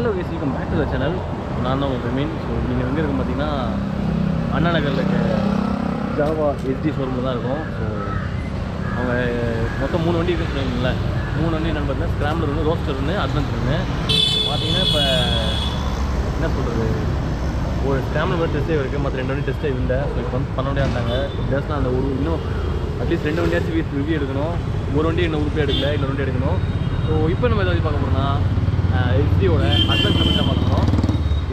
Hello guys, welcome back to the channel. நான் தான் உங்கள் மீன். ஸோ நீங்கள் எங்கே இருக்கும் பார்த்தீங்கன்னா அண்ணா நகரில் இருக்க ஜாவா எஸ்டி ஷோரூமில் தான் இருக்கும். ஸோ அவங்க மொத்தம் 3 வண்டி இருக்குன்னு சொன்னீங்களே, 3 வண்டி என்னென்னு பார்த்தீங்கன்னா ஸ்க்ராம்பிளர் ஒன்று, ரோஸ்டர் ஒன்று, அட்வென்ச்சர் ஒன்று. பார்த்தீங்கன்னா இப்போ என்ன சொல்கிறது, ஒரு ஸ்க்ராம்பிளர் டெஸ்ட்டே இருக்குது, மற்ற 2 வண்டி டெஸ்ட்டே இல்லை. ஸோ இப்போ வந்து பண்ண முடியாதுட்டாங்க. ஜஸ்ட் அந்த ஒரு இன்னும் அட்லீஸ்ட் 2 வண்டியாச்சும் ரிவ்யூ எடுக்கணும். ஒரு வண்டி இன்னும் உறுப்பியாக எடுக்கல, இன்னொரு வண்டி எடுக்கணும். ஸோ இப்போ நம்ம எதாவது பார்க்க போகிறோம்னா எஸ்டியோட அட்வான்ஸ் பற்றி பார்க்குறோம்.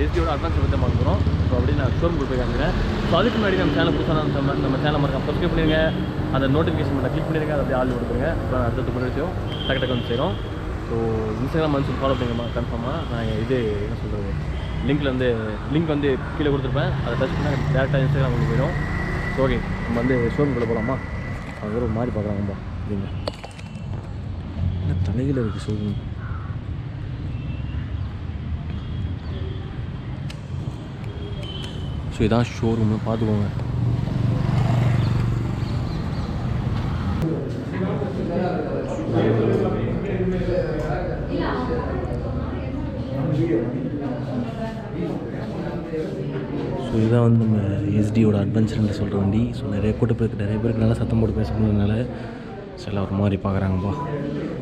எஸ்டியோட அட்வான்ஸ் பற்றி பார்க்குறோம். ஸோ அப்படி நான் ஷோரூம் போய் காமிக்கிறேன். ஸோ அதுக்கு முன்னாடி நம்ம சேனல் புதுசாக நம்ம சேனல் மறக்காம சப்ஸ்கிரைப் பண்ணிடுங்க. அந்த நோட்டிஃபிகேஷன் மட்டும் கிளிக் பண்ணிடுங்க. அதை அப்படியே ஆள் கொடுத்துருங்க. அப்புறம் அடுத்த விஷயம் டக்கு வந்து செய்கிறோம். ஸோ இன்ஸ்டாகிராம் வந்து ஃபாலோ பண்ணிக்கமா கன்ஃபார்மாக. நான் இது என்ன சொல்கிறது, லிங்க் வந்து கீழே கொடுத்துருப்பேன். அதை டச் பண்ணால் டேரெக்டாக இன்ஸ்டாகிராம் உங்களுக்கு போயிடும். ஸோ ஓகே, நம்ம வந்து ஷோரூம்குள்ளே போகலாமா? அது ஒரு மாதிரி பார்க்குறாங்கப்பா இல்லைங்க, என்ன தலையில் இருக்குது ஷோரூம். ஸோ இதான் ஷோரூமு, பார்த்துக்கோங்க. ஸோ இதுதான் வந்து நம்ம எஸ்டியோட அட்வென்ச்சர்னு சொல்கிற வண்டி. ஸோ நிறைய பேருக்கு நல்லா சத்தம் போட்டு பேசணுன்றதுனால சில ஒரு மாதிரி பார்க்குறாங்கப்பா.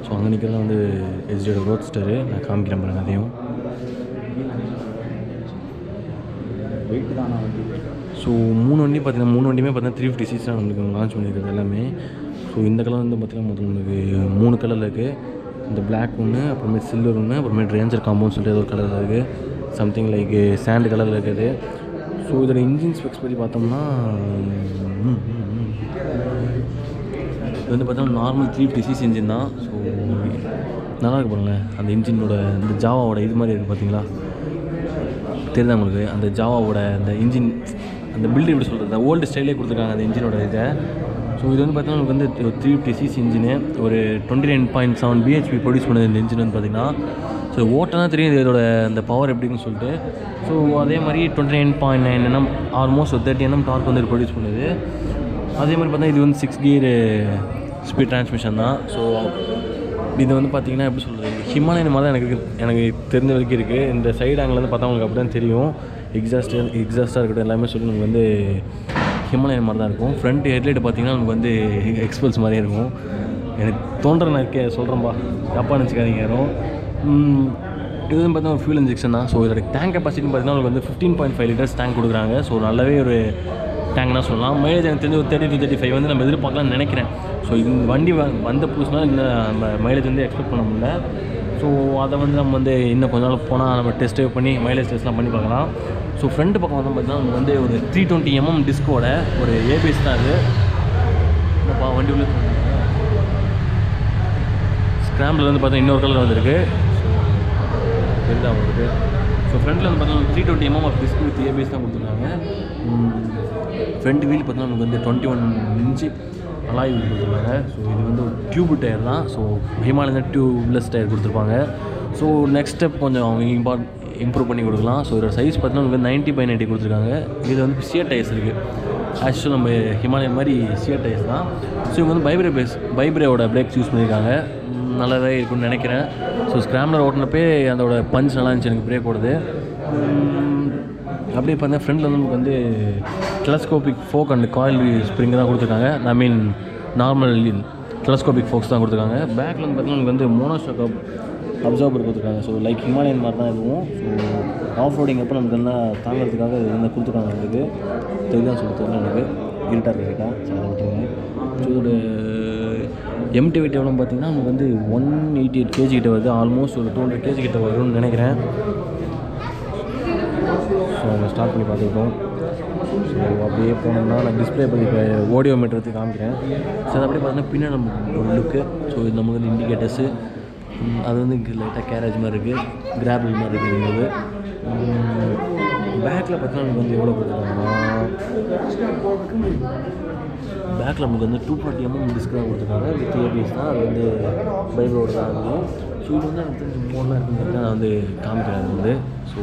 ஸோ அங்கே நிற்கிறதா வந்து எஸ்டியோட ரோட்ஸ்டரு. நான் காமிக்கிறேன் பாருங்க அதையும். ஸோ 3 வண்டி பார்த்தீங்கன்னா 3 வண்டியுமே பார்த்தீங்கன்னா 350cc தான் நம்மளுக்கு லான்ச் பண்ணியிருக்கிறது எல்லாமே. ஸோ இந்த கலர் வந்து பார்த்திங்கன்னா முதல்ல நம்மளுக்கு 3 கலரில் இருக்குது. இந்த பிளாக் ஒன்று, அப்புறமேட்டு சில்வர் ஒன்று, அப்புறமேட்டு ரேஞ்சர் காம்பவுண்ட் சொல்லிட்டு ஏதோ ஒரு கலரில் இருக்குது. சம்திங் லைக் சாண்ட் கலரில் இருக்குது. ஸோ இதோட இன்ஜின் ஸ்பெக்ஸ் பற்றி பார்த்தோம்னா இது வந்து பார்த்தோம்னா நார்மல் 350cc இன்ஜின் தான். ஸோ நல்லா இருக்கு பாருங்களேன். அந்த இன்ஜினோட இந்த ஜாவாவோட இது மாதிரி இருக்குது பார்த்தீங்களா, தெரியுதா உங்களுக்கு? அந்த ஜாவாவோட அந்த இன்ஜின் அந்த பில்டு எப்படி சொல்கிறது, அந்த ஓல்டு ஸ்டைலே கொடுத்துருக்காங்க அந்த இன்ஜினோட இதை. ஸோ இது வந்து பார்த்தீங்கன்னா உங்களுக்கு வந்து 350cc இன்ஜினு, ஒரு 29.7 bhp ப்ரொடியூஸ் பண்ணது இந்த இன்ஜின் வந்து பார்த்திங்கன்னா. ஸோ ஓட்டனா தெரியும் இதோட அந்த பவர் எப்படின்னு சொல்லிட்டு. ஸோ அதே மாதிரி 29.9 nm ஆல்மோஸ்ட் 30 nm டார்க் வந்து ப்ரொடியூஸ் பண்ணுது. அதே மாதிரி பார்த்தா இது வந்து 6 gear ஸ்பீட் டிரான்ஸ்மிஷன் தான். ஸோ இது வந்து பார்த்திங்கன்னா எப்படி சொல்கிறது, ஹிமாலயன் மாதிரி தான் எனக்கு தெரிஞ்ச வரைக்கும் இருக்குது. இந்த சைடு ஆங்கில் வந்து பார்த்தா உங்களுக்கு அப்படி தான் தெரியும். எக்ஸாஸ்ட்டாக இருக்கட்டும் எல்லாமே சொல்லி நமக்கு வந்து ஹிமாலயன் மாதிரி தான் இருக்கும். ஃப்ரண்ட் ஹெட்லைட் பார்த்திங்கன்னா நமக்கு வந்து எக்ஸ்பல்ஸ் மாதிரியே இருக்கும். எனக்கு தோன்ற நான் சொல்கிறேன்ப்பா, தப்பாக நினச்சிக்காதீங்க யாரும். இது வந்து பார்த்தீங்கன்னா ஒரு ஃபியூல் இன்ஜெக்ஷன் தான். ஸோ இதோட டேங்க் கெப்பாசிட்டின்னு பார்த்தீங்கன்னா உங்களுக்கு வந்து 15.5 liters டேங்க் கொடுக்குறாங்க. ஸோ நல்லாவே ஒரு டேங்க்னா சொல்லலாம். மைலேஜ் எனக்கு தெரிஞ்ச ஒரு 30 to 35 வந்து நம்ம எதிர்பார்க்கலாம்னு நினைக்கிறேன். ஸோ இந்த வண்டி வந்த புதுசுனா இன்னும் நம்ம மைலேஜ் வந்து எக்ஸ்பெக்ட் பண்ண முடியல. ஸோ அதை வந்து நம்ம வந்து இன்னும் கொஞ்ச நாள் போனால் நம்ம டெஸ்ட் பண்ணி மைலேஜ் டெஸ்ட்லாம் பண்ணி பார்க்கலாம். ஸோ ஃப்ரண்ட் பக்கம் வந்து பார்த்தீங்கன்னா நமக்கு வந்து ஒரு 320 mm டிஸ்கோட ஒரு ஏபிஎஸ் தான் இது. என்னப்பா வண்டி உள்ள ஸ்க்ராம்பில் வந்து பார்த்தீங்கன்னா இன்னொரு கலர் வந்துருக்கு. ஸோ தெரியுதா உங்களுக்கு? ஸோ ஃப்ரண்ட்டில் வந்து பார்த்தீங்கன்னா 320 mm of disc with ABS தான் கொடுத்துருக்காங்க. ஃப்ரண்ட் வீல் பார்த்தீங்கன்னா நமக்கு வந்து 21 inch அலாய் வீல் கொடுத்துருக்காங்க. ஸோ இது வந்து ஒரு டியூப் டயர் தான். ஸோ ஹிமாலயன் டியூப்லெஸ் டயர் கொடுத்துருப்பாங்க. ஸோ நெக்ஸ்ட் ஸ்டெப் கொஞ்சம் அவங்க இம்ப்ரூவ் பண்ணி கொடுக்கலாம். ஸோ இதோட சைஸ் பார்த்தீங்கன்னா உங்களுக்கு 90/90 கொடுத்துருக்காங்க. இது வந்து சியர் டயர்ஸ் இருக்குது. ஆக்சுவலாக நம்ம ஹிமாலயன் மாதிரி சியர் டயர்ஸ் தான். ஸோ இவங்க வந்து பைப்ரேவோட பிரேக்ஸ் யூஸ் பண்ணியிருக்காங்க. நல்லாவே இருக்குன்னு நினைக்கிறேன். ஸோ ஸ்க்ராம்லர் ஓட்டினப்பே அதோட பஞ்ச் நல்லா இருந்துச்சு எனக்கு பிரேக் ஓடுது. அப்படியே பார்த்தீங்கன்னா ஃப்ரண்டில் வந்து நமக்கு வந்து telescopic folk and coil spring தான் கொடுத்துருக்காங்க. ஐ மீன் நார்மல் டெலஸ்கோபிக் ஃபோக்ஸ் தான் கொடுத்துருக்காங்க. பேக்கில் வந்து பார்த்தீங்கன்னா நமக்கு வந்து மோனோஸ்டாக் அப்சர்வர் கொடுத்துருக்காங்க. ஸோ லைக் ஹிமாலயன் மாதிரி தான் இருக்கும். ஸோ ஆஃப் ரோடிங் அப்போ நமக்கு எல்லாம் தாங்கிறதுக்காக இது வந்து கொடுத்துருக்காங்க. எனக்கு தெரியுதான் சொல்லி தெரியல, எனக்கு இருட்டாக இருக்கா சரி அதை விட்டுருங்க. ஸோ இதோட எம்டி வெயிட் எவ்வளோ பார்த்தீங்கன்னா நமக்கு வந்து 188 kg கிட்ட வருது. ஆல்மோஸ்ட் ஒரு 200 kg கிட்ட வரும்னு நினைக்கிறேன். ஸோ அவங்க ஸ்டார்ட் பண்ணி பார்த்துக்கிட்டோம். ஸோ அப்படியே போனோம்னா நான் டிஸ்பிளே பற்றி இப்போ ஆடியோ மீட்டர் காமிக்கிறேன். ஸோ அது அப்படியே பார்த்தீங்கன்னா பின்னாடி நமக்கு ஒரு லுக்கு. ஸோ இது நமக்கு வந்து இண்டிகேட்டர்ஸு அது வந்து லைட்டாக கேரேஜ் மாதிரி இருக்குது, கிராபிள் மாதிரி இருக்குதுங்கிறது. பேக்கில் பார்த்தீங்கன்னா நமக்கு வந்து எவ்வளோ கொடுத்துருக்காங்கன்னா பேக்கில் நமக்கு வந்து 240 mm டிஸ்க் தான் கொடுத்துருக்காங்க. வித் ஏபிஎஸ் தான். அது வந்து பைபரோடு தான் இருக்கும். ஸோ இது வந்து எனக்கு தெரிஞ்சு மோட்லாம் இருக்குன்னு நான் வந்து காமிக்கிறேன் வந்து. ஸோ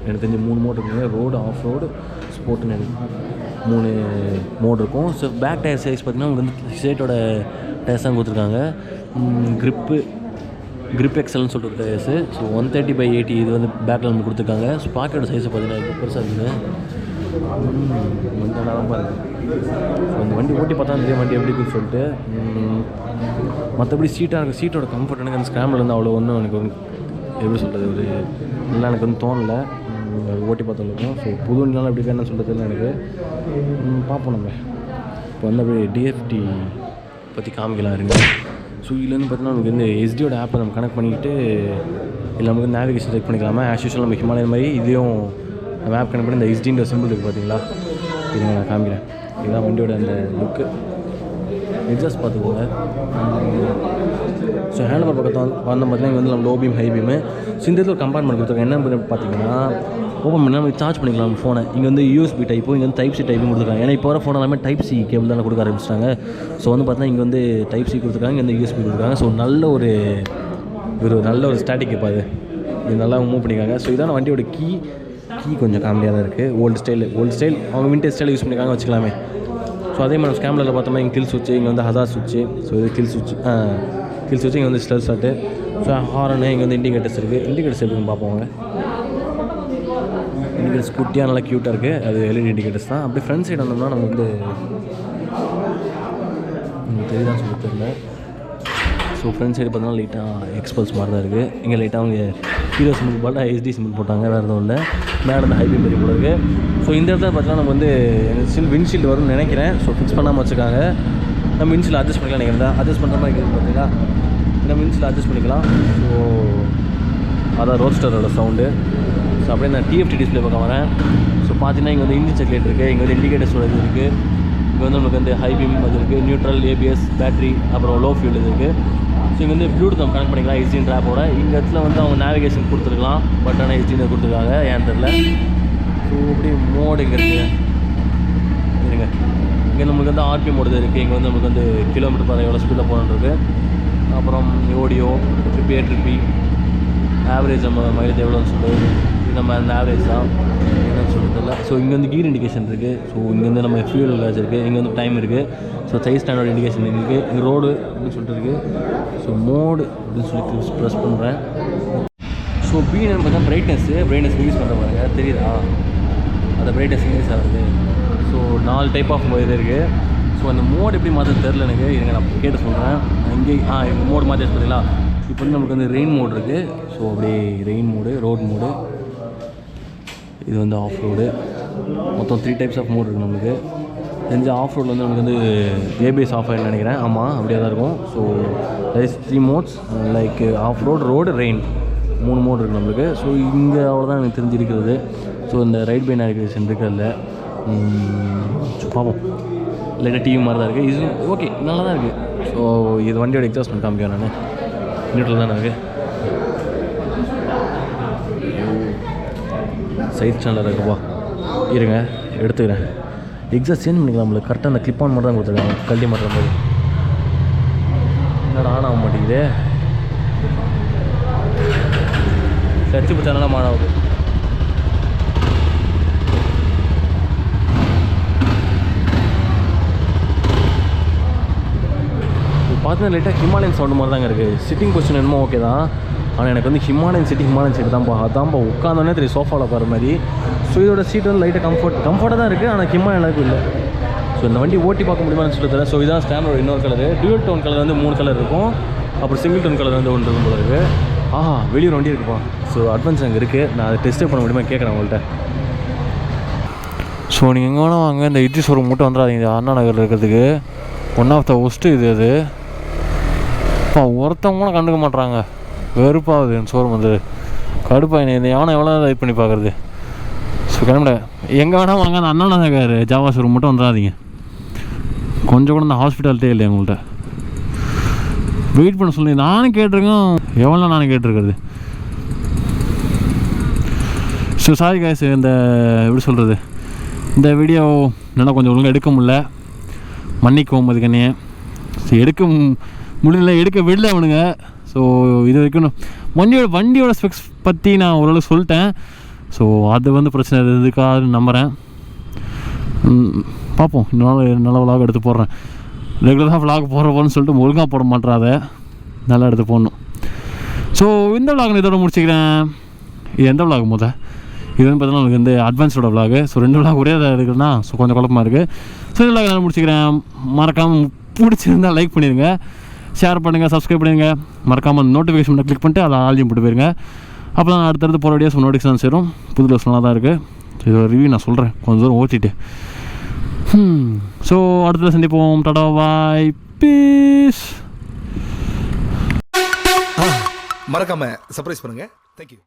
எனக்கு தெரிஞ்சு 3 மோட் இருக்குங்க. ரோடு, ஆஃப் ரோடு, ஸ்போர்ட்டுன்னு எனக்கு 3 மோட் இருக்கும். ஸோ பேக் டயர் சைஸ் பார்த்திங்கன்னா உங்களுக்கு வந்து ஷேட்டோட டயர்ஸ் தான் கொடுத்துருக்காங்க. க்ரிப்பு கிரிப் எக்ஸல்னு சொல்லிட்டு ஒரு டயர்ஸு. ஸோ 130/80 இது வந்து பேக்கில் நம்ம கொடுத்துருக்காங்க. ஸோ பாக்கெட் சைஸை பார்த்தீங்கன்னா இப்போ பெருசாக இருக்குது. வண்டி நல்லா தான் இருக்குது. ஸோ இந்த வண்டி ஓட்டி பார்த்தா தெரியும் வண்டி எப்படி இருக்குன்னு சொல்லிட்டு. மற்றபடி சீட்டாக இருக்குது. சீட்டோட கம்ஃபர்ட் எனக்கு அந்த ஸ்க்ராம்பில் வந்து அவ்வளோ ஒன்றும் எனக்கு எப்படி சொல்கிறது ஒரு நல்லா எனக்கு வந்து தோணலை. ஓட்டி பார்த்தாலும் ஸோ புது வண்டினாலும் எப்படி வேணும்னு சொல்கிறது எனக்கு பார்ப்போம். நம்ம இப்போ வந்து அப்படியே டிஎஃப்டி பற்றி காமிக்கலாம் இருங்க. ஸோ இதுலேருந்து பார்த்தீங்கன்னா நமக்கு வந்து எஸ்டியோட ஆப்பை நம்ம கனெக்ட் பண்ணிக்கிட்டு இல்லை நமக்கு நேவிகேஷன் செக் பண்ணிக்கலாமா. ஆஸ் யூஷுவல் நம்ம ஹிமாலயன் மாதிரி இதையும் நம்ம ஆப் கனெக்ட் பண்ணி இந்த எஸ்டின்ற சிம்பிள் இருக்குது பார்த்தீங்களா, இதுங்க நான் காமிக்கிறேன். இதுதான் வண்டியோட அந்த லுக்கு. எக்ஸாஸ்ட் பார்த்துக்கோங்க. ஸோ ஹேண்ட் பார் பக்கத்தில் வந்தோம் பார்த்தீங்கன்னா இங்கே வந்து நம்ம low beam high beam. So இந்த இடத்துல ஒரு கம்பார்ட்மெண்ட் கொடுத்துருக்கேன். என்ன பார்த்தீங்கன்னா ஓப்பன் பண்ணால் நம்ம சார்ஜ் பண்ணிக்கலாம் ஃபோனை. இங்கே வந்து யூஎஸ்பி டைப்பும் இங்கே வந்து டைப் சி டைப்பும் கொடுத்துருக்காங்க. ஏன்னா இப்போ வர ஃபோன் எல்லாமே டைப் சி கேபிள் தான் கொடுக்க ஆரம்பிச்சிட்டாங்க. ஸோ வந்து பார்த்தீங்கன்னா இங்கே வந்து டைப் சி கொடுத்துருக்காங்க, இங்கே வந்து யூஎஸ்பி கொடுத்துருக்காங்க. ஸோ நல்ல ஒரு நல்ல ஒரு ஸ்டாட்டிக் இப்போ இது நல்லா மூவ் பண்ணிக்காங்க. ஸோ இதான் வண்டியோட கீ கொஞ்சம் காமெடியாக தான் இருக்குது. ஓல்டு ஸ்டைல் அவங்க விண்டேஜ் ஸ்டைல் யூஸ் பண்ணிக்காங்க வச்சுக்கலாமே. ஸோ அதே மாதிரி ஸ்கேம்லரில் பார்த்தோம்னா இங்கே கில் சுவிட்சு, இங்கே வந்து ஹசார் சுவிட்சு. ஸோ இது கில் சுவிட்சு இங்கே வந்து ஸ்டர் ஸ்டார்ட்டு. ஸோ ஹாரனு இங்கே வந்து இண்டிகேட்டர்ஸ் இருக்குது. இண்டிகேட்டர்ஸ் எப்படின்னு பார்ப்போங்க. இண்டிகேட்டர்ஸ் குட்டியாக நல்லா க்யூட்டாக இருக்குது. அது எல்இடி இண்டிகேட்டர்ஸ் தான். அப்படியே ஃப்ரண்ட் சைடு வந்தோம்னா நம்ம வந்து தெரியுதான் சொல்லி தெரியல. ஸோ ஃப்ரண்ட் சைடு பார்த்தோம்னா லைட்டாக எக்ஸ்பல்ஸ் மாதிரி தான் இருக்குது. இங்கே லைட்டாக அவங்க ஹீரோ சிம்பிள் போட்டால் எஸ்டி சிம்பிள் போட்டாங்க, வேறு எதுவும் இல்லை. மேலே வந்து ஹைபீம் பெரிய போல இருக்குது. ஸோ இந்த இடத்துல பார்த்தீங்கன்னா நம்ம வந்து விண்ட்ஷீல்டு வரும்னு நினைக்கிறேன். ஸோ ஃபிக்ஸ் பண்ணாமல் வச்சுருக்காங்க. நம்ம விண்ட்ஷீல்டு அட்ஜஸ்ட் பண்ணிக்கலாம் நினைக்கிறேன். அட்ஜஸ்ட் பண்ணுற மாதிரி இருக்குது பார்த்தீங்களா, நம்ம விண்ட்ஷீல்டு அட்ஜஸ்ட் பண்ணிக்கலாம். ஸோ அதான் ரோஸ்டரோட சவுண்டு. ஸோ அப்படியே நான் டிஎஃப்டி டிஸ்பிளே பக்கம் வரேன். ஸோ பார்த்தீங்கன்னா இங்கே வந்து இன்ஜின் செக்லேட் இருக்குது, இங்கே வந்து இண்டிகேட்டர்ஸோட இது இருக்குது. இங்கே வந்து நமக்கு வந்து ஹை பீம் அது இருக்குது, நியூட்ரல், ஏபிஎஸ், பேட்ரி, அப்புறம் லோ ஃபியூல் இது இருக்குது. ஸோ இங்கே வந்து ப்ளூடூத் நம்ம கனெக்ட் பண்ணிக்கலாம் எஸ்டின்ற ஆப்போட. இந்த இடத்துல வந்து அவங்க நேவிகேஷன் கொடுத்துருக்கலாம், பட் ஆனால் எஸ்டின்னு கொடுத்துருக்காங்க, ஏன் தெரில. ஸோ இப்படி மோடு இங்கே இருக்குது இருங்க. இங்கே நம்மளுக்கு வந்து ஆர்பிஎம் மோடு இருக்குது. இங்கே வந்து நம்மளுக்கு வந்து கிலோமீட்டர் பாதை எவ்வளோ ஸ்பீடில் போகணுன்றது. அப்புறம் ஓடியோ, ட்ரிப்பி ஆவரேஜ் நம்ம மைலேஜ் எவ்வளோன்னு சொல்லுது. இது நம்ம அந்த ஆவரேஜ் தான் என்னன்னு சொல்கிறதில்ல. ஸோ இங்கே வந்து கீர் இண்டிகேஷன் இருக்குது. ஸோ இங்கே வந்து நம்ம ஃபியூல் கேஸ் இருக்குது, இங்கே வந்து டைம் இருக்குது. ஸோ சைஸ் ஸ்டாண்டர்ட் இண்டிகேஷன் இருக்குது. இங்கே ரோடு அப்படின்னு சொல்லிட்டு இருக்குது. ஸோ மோடு அப்படின்னு சொல்லி ப்ரெஸ் பண்ணுறேன். ஸோ பின்னு பார்த்தா பிரைட்னஸ் இன்க்ரீஸ் பண்ணுற பாருங்க, தெரியுதா? அந்த பிரைட்னஸ் இன்க்ரீஸ் ஆகுது. ஸோ 4 டைப் ஆஃப் இது இருக்குது. ஸோ அந்த மோடு எப்படி மாற்ற தெரில எனக்கு. இருங்க நான் கேட்டு சொல்கிறேன். இங்கே மோடு மாற்றி பார்த்தீங்களா. இப்போ வந்து நமக்கு வந்து ரெயின் மோடு இருக்குது. ஸோ அப்படியே ரெயின் மோடு, ரோட் மோடு, இது வந்து ஆஃப் ரோடு. மொத்தம் 3 டைப்ஸ் ஆஃப் மோடு இருக்குது நம்மளுக்கு. தெரிஞ்ச ஆஃப் ரோடில் வந்து நமக்கு வந்து ஏபிஎஸ் ஆஃப் ஆகிடுன்னு நினைக்கிறேன். ஆமாம் அப்படியே தான் இருக்கும். So that's 3 modes like off road, rain 3 mode இருக்குது நம்மளுக்கு. ஸோ இங்கே அவ்வளோதான் எனக்கு தெரிஞ்சிருக்கிறது. ஸோ இந்த ரைட் பை நேவிகேஷன் இருக்கிறதில்ல. ஸோ பார்ப்போம். லைட்டாக டிவி மாதிரி தான் இருக்குது. இது ஓகே நல்லா தான் இருக்குது. ஸோ இது வண்டியோட எக்ஸாஸ்ட்மெண்ட் காமிக்கிறேன் நான். நியூட்ரல் தான் இருக்குது. சைட் ஸ்டாண்டில் இருக்குப்பா. இருங்க எடுத்துக்கிறேன். எக்ஸாஸ்ட் சேஞ்ச் பண்ணிக்கலாம். நம்மளுக்கு கரெக்டாக அந்த கிளிப் ஆன் மட்டும் தான் கொடுத்துருக்காங்க, கல்டி மாட்டுற மாதிரி. என்னடா ஆன் ஆக மாட்டேங்குது. சர்ச்சு பிடிச்சாலும் ஆன் ஆகுது. பார்த்தீங்கன்னா லைட்டாக ஹிமாலயன் சவுண்டு மாதிரி தாங்க இருக்குது. சிட்டிங் பொசிஷன் என்னமோ ஓகே தான். ஆனால் எனக்கு வந்து ஹிமாலயன் சீட்டு தான்ப்பா. அதான்ப்பா உட்காந்தோடனே தெரியும் சோஃபாவில் உட்கார மாதிரி. ஸோ இதோட சீட் வந்து லைட்டாக கம்ஃபர்ட்டாக தான் இருக்குது. ஆனால் ஹிமாலயன் அளவுக்கு இல்லை. ஸோ இந்த வண்டி ஓட்டி பார்க்க முடியுமான்னு சொல்லிட்டு தரேன். ஸோ இதான் ஸ்டாண்டர்ட் இன்னொரு கலரு. டியூல் டோன் கலர் வந்து 3 கலர் இருக்கும். அப்புறம் சிங்கிள் டோன் கலர் வந்து 1 இருக்கும் போல இருக்குது. வெளியூர் வண்டி இருக்குப்பா. ஸோ அட்வான்ஸ் அங்கே இருக்குது. நான் அதை டெஸ்ட்டே பண்ண முடியுமா கேட்குறேன் உங்கள்கிட்ட. ஸோ நீங்கள் எங்கே வேணால் வாங்க. இந்த இட்லி ஷோரூம் மட்டும் வந்துடாதீங்க. அண்ணா நகரில் இருக்கிறதுக்கு ஒன் ஆஃப் த ஒஸ்ட்டு இது. இப்போ ஒருத்தவங்க கூட கண்டுக்க மாட்றாங்க. வெறுப்பாகுது இந்த ஷோரூம் வந்து. கடுப்பாக இந்த யானை எவ்வளோ இது பண்ணி பார்க்குறது. ஸோ கிளம்பிட எங்கே வேணால் வாங்க. அந்த அண்ணா நகர் ஜாவா ஷோரூம் மட்டும் வந்துடாதீங்க. கொஞ்சம் கூட இந்த ஹாஸ்பிட்டாலிட்டே இல்லை உங்கள்கிட்ட. வெயிட் பண்ண சொல்லி நானும் கேட்டிருக்கேன். எவ்வளோ நானும் கேட்டிருக்கிறது. ஸோ சாரி காய்ஸ், இந்த எப்படி சொல்கிறது, இந்த வீடியோ நல்லா கொஞ்சம் ஒழுங்காக எடுக்க முடியல, மன்னிக்குவோம் அதுக்கண்ணே. ஸோ எடுக்க முடியல, எடுக்க விடல அவனுங்க. ஸோ இது வரைக்கும் வண்டியோட ஸ்பெக்ஸ் பற்றி நான் ஓரளவு சொல்லிட்டேன். ஸோ அது வந்து பிரச்சனை இதுக்காக நம்புகிறேன். பார்ப்போம், நல்ல விலாக் எடுத்து போடுறேன். ரெகுலராக விலாக் போடுறப்போன்னு சொல்லிட்டு ஒழுங்காக போட மாட்டேறாத, நல்லா எடுத்து போடணும். ஸோ இந்த vlog நான் இதோட முடிச்சுக்கிறேன். இது எந்த vlog இது வந்து பார்த்தீங்கன்னா எனக்கு வந்து அட்வான்ஸோட vlog. ஸோ 2 vlog ஒரே இருக்குதுன்னா ஸோ கொஞ்சம் குழப்பமாக இருக்குது. ஸோ இந்த vlog நான் முடிச்சுக்கிறேன். மறக்காமல் பிடிச்சிருந்தால் லைக் பண்ணிடுங்க, ஷேர் பண்ணுங்கள், சப்ஸ்கிரைப் பண்ணிடுங்க. மறக்காமல் நோட்டிஃபிகேஷன் கிளிக் பண்ணிட்டு அதை ஆல்ஜியும் போட்டு போயிருங்க. அப்போ தான் அடுத்தடுத்து போகிற வீடியோஸ் நோட்டிஃபிகேஷன் சேரும். புது டோஸ் நல்லா தான் இருக்குது. இது ஒரு ரிவ்யூ நான் சொல்கிறேன் கொஞ்சம் தூரம் ஓட்டிட்டு. ஸோ அடுத்தது சந்திப்போம். டாடா பாய் பீஸ். மறக்காம சர்ப்ரைஸ் பண்ணுங்க. தேங்க்யூ.